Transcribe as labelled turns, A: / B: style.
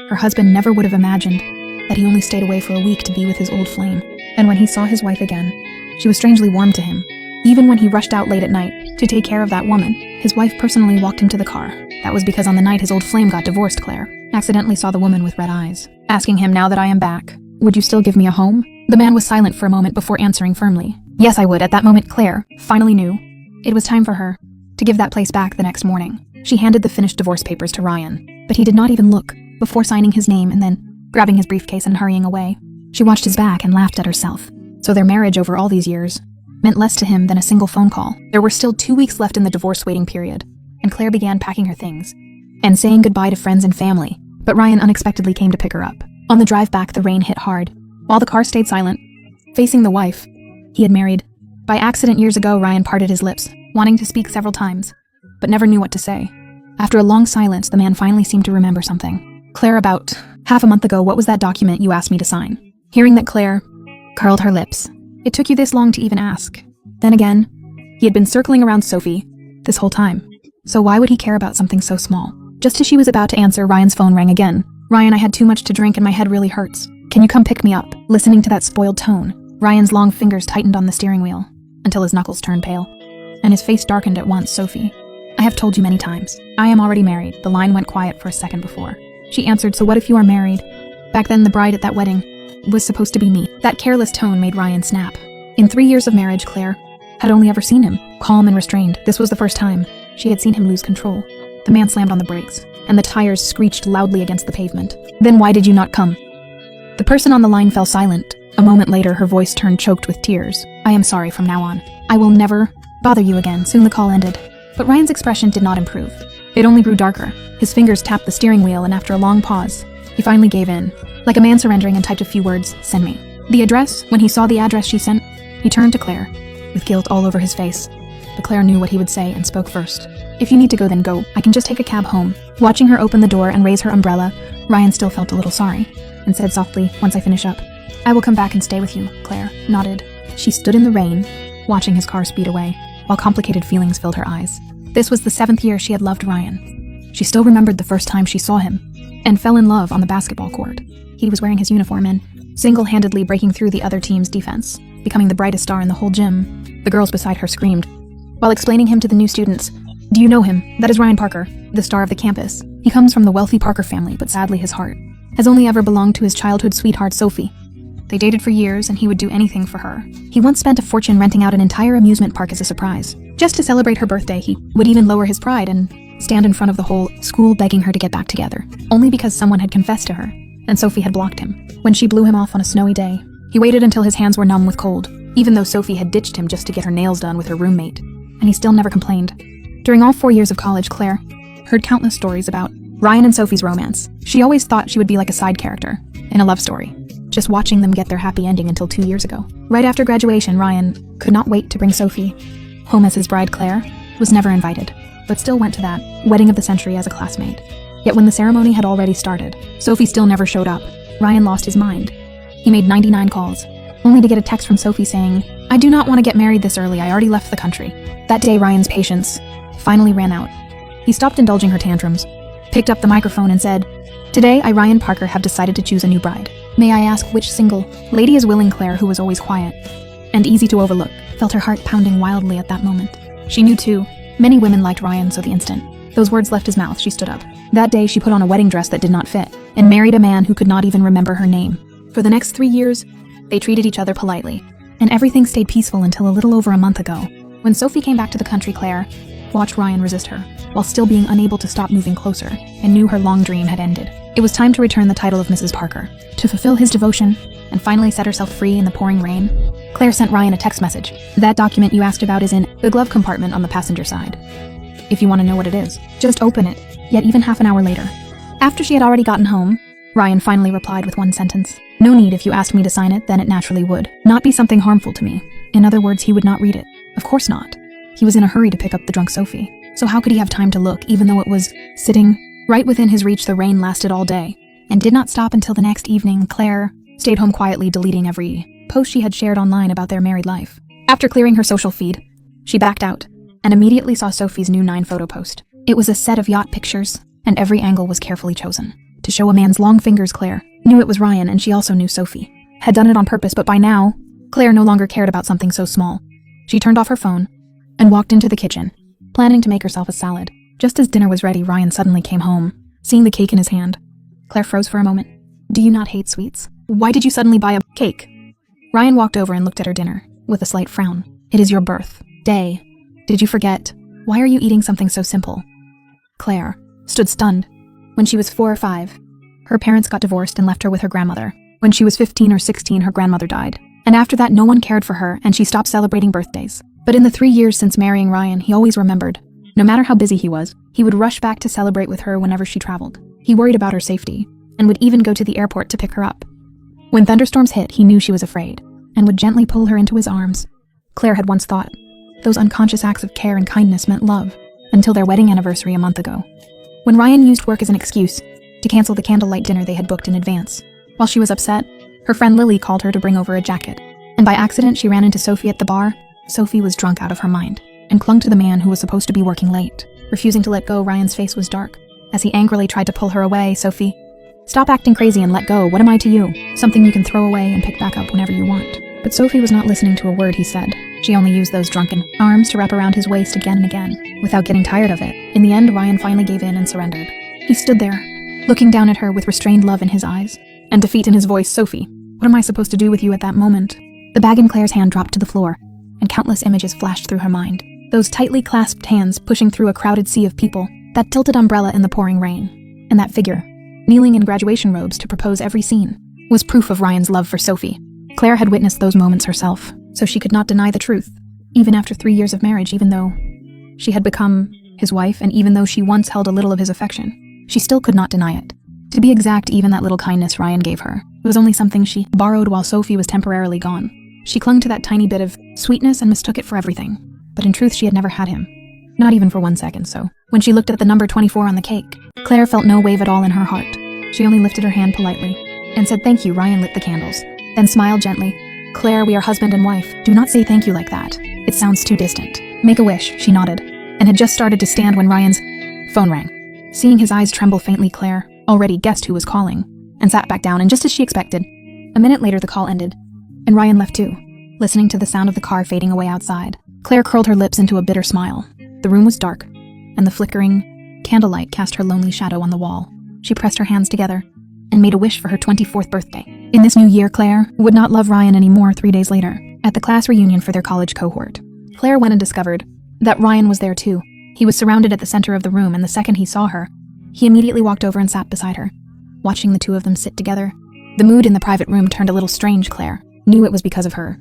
A: Her husband never would have imagined that he only stayed away for a week to be with his old flame. And when he saw his wife again, she was strangely warm to him. Even when he rushed out late at night to take care of that woman, his wife personally walked him to the car. That was because on the night his old flame got divorced, Claire accidentally saw the woman with red eyes, asking him, "Now that I am back, would you still give me a home?" The man was silent for a moment before answering firmly, "Yes, I would." At that moment, Claire finally knew it was time for her to give that place back the next morning. She handed the finished divorce papers to Ryan, but he did not even look before signing his name and then grabbing his briefcase and hurrying away. She watched his back and laughed at herself. So their marriage over all these years meant less to him than a single phone call. There were still 2 weeks left in the divorce waiting period, and Claire began packing her things and saying goodbye to friends and family. But Ryan unexpectedly came to pick her up. On the drive back, the rain hit hard, while the car stayed silent, facing the wife he had married. By accident years ago, Ryan parted his lips, wanting to speak several times, but never knew what to say. After a long silence, the man finally seemed to remember something. "Claire, about half a month ago, what was that document you asked me to sign?" Hearing that, Claire curled her lips. "It took you this long to even ask." Then again, he had been circling around Sophie this whole time. So why would he care about something so small? Just as she was about to answer, Ryan's phone rang again. "Ryan, I had too much to drink and my head really hurts. Can you come pick me up?" Listening to that spoiled tone, Ryan's long fingers tightened on the steering wheel until his knuckles turned pale, and his face darkened at once. "Sophie, I have told you many times. I am already married." The line went quiet for a second before she answered, "So what if you are married? Back then, the bride at that wedding was supposed to be me." That careless tone made Ryan snap. In 3 years of marriage, Claire had only ever seen him calm and restrained. This was the first time she had seen him lose control. The man slammed on the brakes, and the tires screeched loudly against the pavement. "Then why did you not come?" The person on the line fell silent. A moment later, her voice turned choked with tears. "I am sorry. From now on, I will never bother you again." Soon the call ended, but Ryan's expression did not improve. It only grew darker. His fingers tapped the steering wheel, and after a long pause, he finally gave in. Like a man surrendering, and typed a few words, "Send me the address." When he saw the address she sent, he turned to Claire, with guilt all over his face. But Claire knew what he would say and spoke first. "If you need to go, then go. I can just take a cab home." Watching her open the door and raise her umbrella, Ryan still felt a little sorry, and said softly, "Once I finish up, I will come back and stay with you." Claire nodded. She stood in the rain, watching his car speed away, while complicated feelings filled her eyes. This was the 7th year she had loved Ryan. She still remembered the first time she saw him, and fell in love on the basketball court. He was wearing his uniform and single-handedly breaking through the other team's defense, becoming the brightest star in the whole gym. The girls beside her screamed, while explaining him to the new students. "Do you know him? That is Ryan Parker, the star of the campus. He comes from the wealthy Parker family, but sadly his heart has only ever belonged to his childhood sweetheart, Sophie. They dated for years, and he would do anything for her. He once spent a fortune renting out an entire amusement park as a surprise. Just to celebrate her birthday, he would even lower his pride and stand in front of the whole school begging her to get back together, only because someone had confessed to her, and Sophie had blocked him. When she blew him off on a snowy day, he waited until his hands were numb with cold, even though Sophie had ditched him just to get her nails done with her roommate, and he still never complained. During all 4 years of college, Claire heard countless stories about Ryan and Sophie's romance. She always thought she would be like a side character in a love story, just watching them get their happy ending until 2 years ago. Right after graduation, Ryan could not wait to bring Sophie home as his bride. Claire was never invited, but still went to that wedding of the century as a classmate. Yet when the ceremony had already started, Sophie still never showed up. Ryan lost his mind. He made 99 calls, only to get a text from Sophie saying, "I do not want to get married this early. I already left the country." That day, Ryan's patience finally ran out. He stopped indulging her tantrums, picked up the microphone and said, "Today, I, Ryan Parker, have decided to choose a new bride. May I ask which single lady is willing?" Claire, who was always quiet and easy to overlook, felt her heart pounding wildly at that moment. She knew, too, many women liked Ryan, so the instant those words left his mouth, she stood up. That day, she put on a wedding dress that did not fit, and married a man who could not even remember her name. For the next 3 years, they treated each other politely, and everything stayed peaceful until a little over a month ago. When Sophie came back to the country, Claire watched Ryan resist her, while still being unable to stop moving closer, and knew her long dream had ended. It was time to return the title of Mrs. Parker, to fulfill his devotion, and finally set herself free in the pouring rain. Claire sent Ryan a text message. "That document you asked about is in the glove compartment on the passenger side. If you want to know what it is, just open it." Yet even half an hour later, after she had already gotten home, Ryan finally replied with one sentence. "No need. If you asked me to sign it, then it naturally would not be something harmful to me." In other words, he would not read it. Of course not. He was in a hurry to pick up the drunk Sophie. So how could he have time to look, even though it was sitting right within his reach? The rain lasted all day and did not stop until the next evening. Claire stayed home quietly, deleting every post she had shared online about their married life. After clearing her social feed, she backed out and immediately saw Sophie's new 9-photo post. It was a set of yacht pictures, and every angle was carefully chosen. to show a man's long fingers. Claire knew it was Ryan, and she also knew Sophie had done it on purpose, but by now, Claire no longer cared about something so small. She turned off her phone and walked into the kitchen, planning to make herself a salad. Just as dinner was ready, Ryan suddenly came home, seeing the cake in his hand. Claire froze for a moment. Do you not hate sweets? Why did you suddenly buy a cake? Ryan walked over and looked at her dinner, with a slight frown. It is your birthday. Did you forget? Why are you eating something so simple? Claire stood stunned. When she was 4 or 5, her parents got divorced and left her with her grandmother. When she was 15 or 16, her grandmother died. And after that, no one cared for her, and she stopped celebrating birthdays. But in the 3 years since marrying Ryan, he always remembered. No matter how busy he was, he would rush back to celebrate with her whenever she traveled. He worried about her safety, and would even go to the airport to pick her up. When thunderstorms hit, he knew she was afraid, and would gently pull her into his arms. Claire had once thought those unconscious acts of care and kindness meant love, until their wedding anniversary a month ago, when Ryan used work as an excuse to cancel the candlelight dinner they had booked in advance. While she was upset, her friend Lily called her to bring over a jacket, and by accident she ran into Sophie at the bar. Sophie was drunk out of her mind, and clung to the man who was supposed to be working late. Refusing to let go, Ryan's face was dark. As he angrily tried to pull her away, Sophie, stop acting crazy and let go. What am I to you? Something you can throw away and pick back up whenever you want. But Sophie was not listening to a word he said. She only used those drunken arms to wrap around his waist again and again, without getting tired of it. In the end, Ryan finally gave in and surrendered. He stood there, looking down at her with restrained love in his eyes, and defeat in his voice. Sophie, what am I supposed to do with you at that moment? The bag in Claire's hand dropped to the floor, and countless images flashed through her mind. Those tightly clasped hands pushing through a crowded sea of people, that tilted umbrella in the pouring rain, and that figure, kneeling in graduation robes to propose every scene, was proof of Ryan's love for Sophie. Claire had witnessed those moments herself, so she could not deny the truth. Even after 3 years of marriage, even though she had become his wife, and even though she once held a little of his affection, she still could not deny it. To be exact, even that little kindness Ryan gave her was only something she borrowed while Sophie was temporarily gone. She clung to that tiny bit of sweetness and mistook it for everything. But in truth, she had never had him. Not even for 1 second. So when she looked at the number 24 on the cake, Claire felt no wave at all in her heart. She only lifted her hand politely and said thank you. Ryan lit the candles, then smiled gently. Claire, we are husband and wife. Do not say thank you like that. It sounds too distant. Make a wish, she nodded, and had just started to stand when Ryan's phone rang. Seeing his eyes tremble faintly, Claire already guessed who was calling, and sat back down, and just as she expected, a minute later the call ended, and Ryan left too, listening to the sound of the car fading away outside. Claire curled her lips into a bitter smile. The room was dark, and the flickering candlelight cast her lonely shadow on the wall. She pressed her hands together and made a wish for her 24th birthday. In this new year, Claire would not love Ryan anymore. 3 days later, at the class reunion for their college cohort, Claire went and discovered that Ryan was there too. He was surrounded at the center of the room, and the second he saw her, he immediately walked over and sat beside her, watching the two of them sit together. The mood in the private room turned a little strange. Claire knew it was because of her